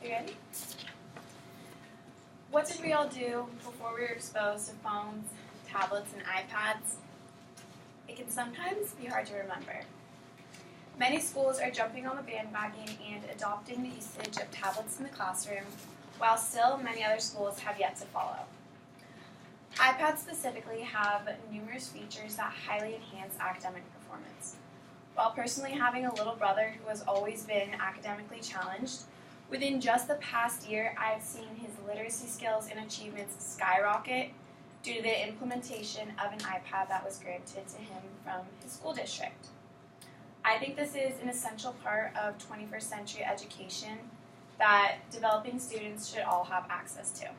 You ready? What did we all do before we were exposed to phones, tablets, and iPads? It can sometimes be hard to remember. Many schools are jumping on the bandwagon and adopting the usage of tablets in the classroom, while still many other schools have yet to follow. iPads specifically have numerous features that highly enhance academic performance. While personally having a little brother who has always been academically challenged, within just the past year I have seen his literacy skills and achievements skyrocket due to the implementation of an iPad that was granted to him from his school district. I think this is an essential part of 21st century education that developing students should all have access to.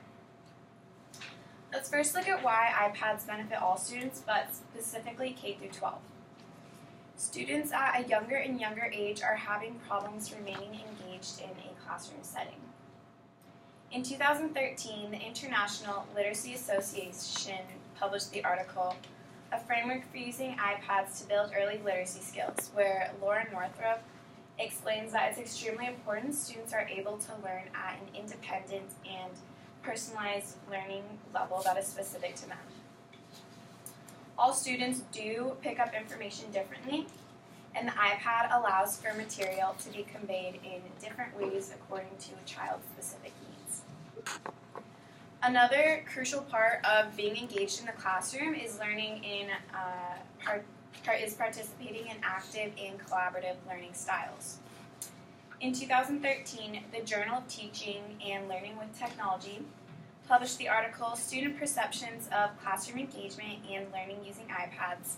Let's first look at why iPads benefit all students, but specifically K through 12. Students at a younger and younger age are having problems remaining engaged in a classroom setting. In 2013, the International Literacy Association published the article, A Framework for Using iPads to Build Early Literacy Skills, where Laura Northrop explains that it's extremely important students are able to learn at an independent and personalized learning level that is specific to them. All students do pick up information differently, and the iPad allows for material to be conveyed in different ways according to a child's specific needs. Another crucial part of being engaged in the classroom is learning in participating in active and collaborative learning styles. In 2013, the Journal of Teaching and Learning with Technology published the article Student Perceptions of Classroom Engagement and Learning Using iPads,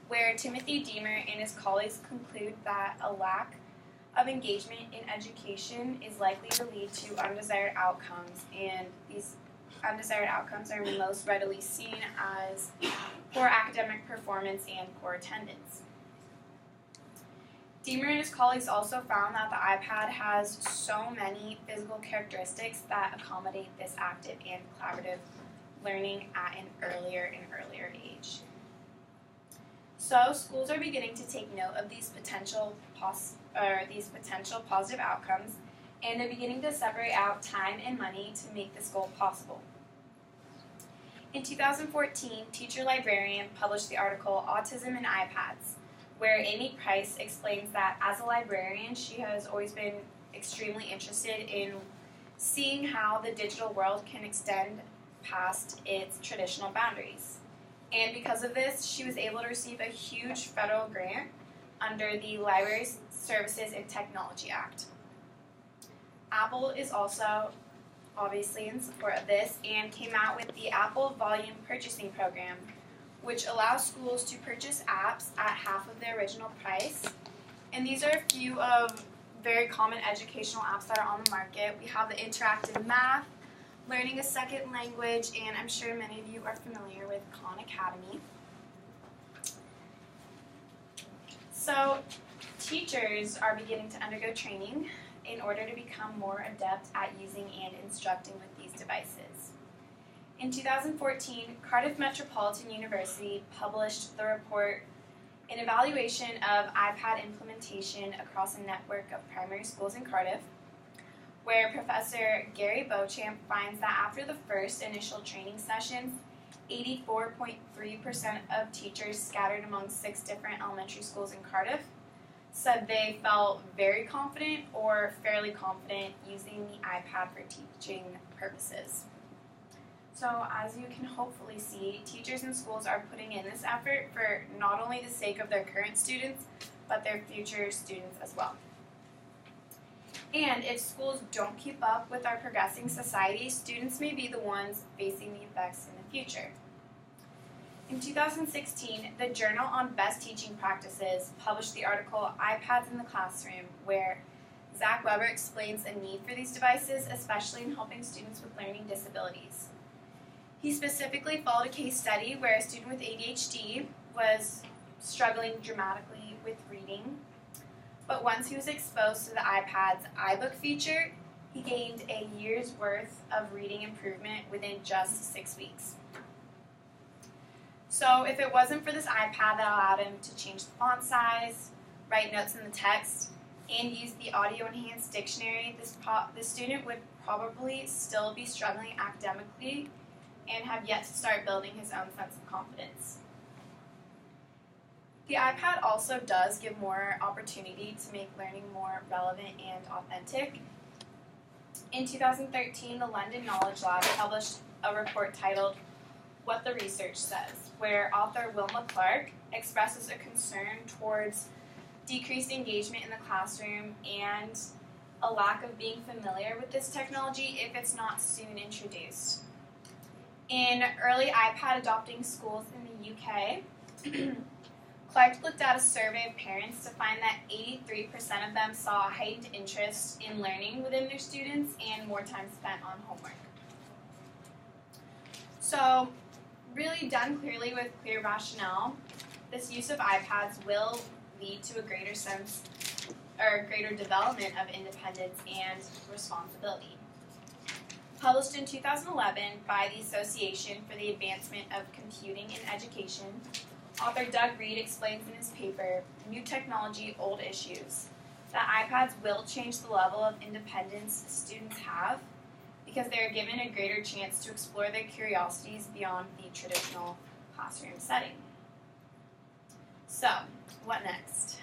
where Timothy Deamer and his colleagues conclude that a lack of engagement in education is likely to lead to undesired outcomes, and these undesired outcomes are most readily seen as poor academic performance and poor attendance. Deamer and his colleagues also found that the iPad has so many physical characteristics that accommodate this active and collaborative learning at an earlier and earlier age. So schools are beginning to take note of these potential positive outcomes, and they're beginning to separate out time and money to make this goal possible. In 2014, Teacher Librarian published the article Autism and iPads, where Amy Price explains that as a librarian, she has always been extremely interested in seeing how the digital world can extend past its traditional boundaries. And because of this, she was able to receive a huge federal grant under the Library Services and Technology Act. Apple is also obviously in support of this and came out with the Apple Volume Purchasing Program, which allows schools to purchase apps at half of their original price. And these are a few of very common educational apps that are on the market. We have the Interactive Math, Learning a Second Language, and I'm sure many of you are familiar with Khan Academy. So teachers are beginning to undergo training in order to become more adept at using and instructing with these devices. In 2014, Cardiff Metropolitan University published the report, An Evaluation of iPad Implementation Across a Network of Primary Schools in Cardiff, where Professor Gary Beauchamp finds that after the first initial training sessions, 84.3% of teachers scattered among 6 different elementary schools in Cardiff said they felt very confident or fairly confident using the iPad for teaching purposes. So as you can hopefully see, teachers and schools are putting in this effort for not only the sake of their current students, but their future students as well. And if schools don't keep up with our progressing society, students may be the ones facing the effects in the future. In 2016, the Journal on Best Teaching Practices published the article iPads in the Classroom, where Zach Weber explains the need for these devices, especially in helping students with learning disabilities. He specifically followed a case study where a student with ADHD was struggling dramatically with reading, but once he was exposed to the iPad's iBook feature, he gained a year's worth of reading improvement within just 6 weeks. So if it wasn't for this iPad that allowed him to change the font size, write notes in the text, and used the audio enhanced dictionary, this student would probably still be struggling academically and have yet to start building his own sense of confidence. The iPad also does give more opportunity to make learning more relevant and authentic. In 2013, the London Knowledge Lab published a report titled What the Research Says, where author Wilma Clark expresses a concern towards decreased engagement in the classroom and a lack of being familiar with this technology if it's not soon introduced. In early iPad adopting schools in the UK, Clark looked at a survey of parents to find that 83% of them saw a heightened interest in learning within their students and more time spent on homework. So, really done clearly with clear rationale, this use of iPads will lead to a greater sense or greater development of independence and responsibility. Published in 2011 by the Association for the Advancement of Computing in Education, author Doug Reed explains in his paper, New Technology, Old Issues, that iPads will change the level of independence students have because they are given a greater chance to explore their curiosities beyond the traditional classroom setting. So, what next?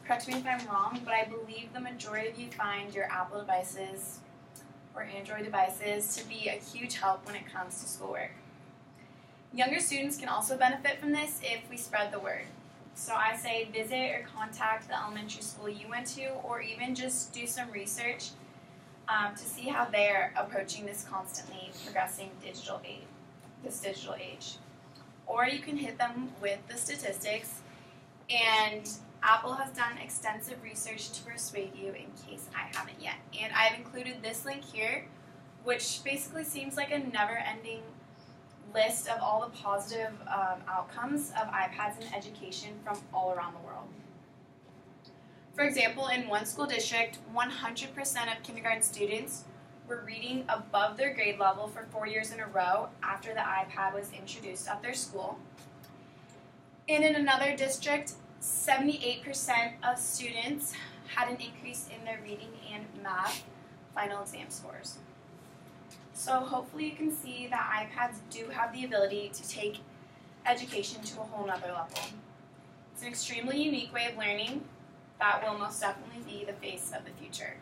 Correct me if I'm wrong, but I believe the majority of you find your Apple devices or Android devices to be a huge help when it comes to schoolwork. Younger students can also benefit from this if we spread the word. So I say visit or contact the elementary school you went to, or even just do some research to see how they're approaching this constantly progressing digital age. Or you can hit them with the statistics, and Apple has done extensive research to persuade you in case I haven't yet. And I've included this link here, which basically seems like a never-ending list of all the positive outcomes of iPads in education from all around the world. For example, in one school district, 100% of kindergarten students were reading above their grade level for 4 years in a row after the iPad was introduced at their school. And in another district, 78% of students had an increase in their reading and math final exam scores. So hopefully you can see that iPads do have the ability to take education to a whole nother level. It's an extremely unique way of learning that will most definitely be the face of the future.